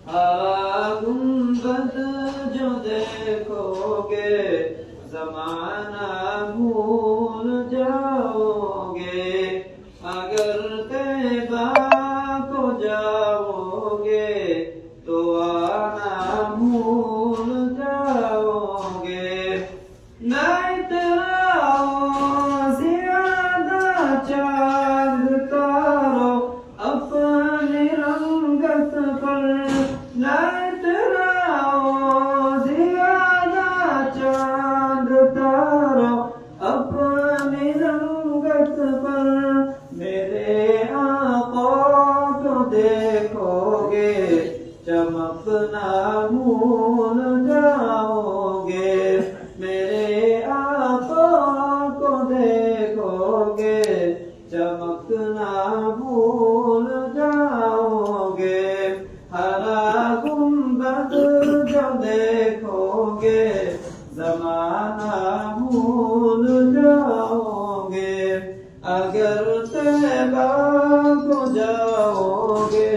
हरा गुंबद जो देखोगे ज़माना भूल जाओगे। अगर तैबा को जाओगे तो आना भूल जाओगे। न इतराओ ज़्यादा चाँद तारो अपनी रंगत पर। न इतराओ ज़्यादा चाँद तारो अपनी रंगत पर। मेरे आका को देखोगे चमकना भूल जाओगे। मेरे आका को देखोगे चमकना भूल जाओगे। हरा गुंबद जो देखोगे ज़माना भूल जाओगे। अगर तैबा को जाओगे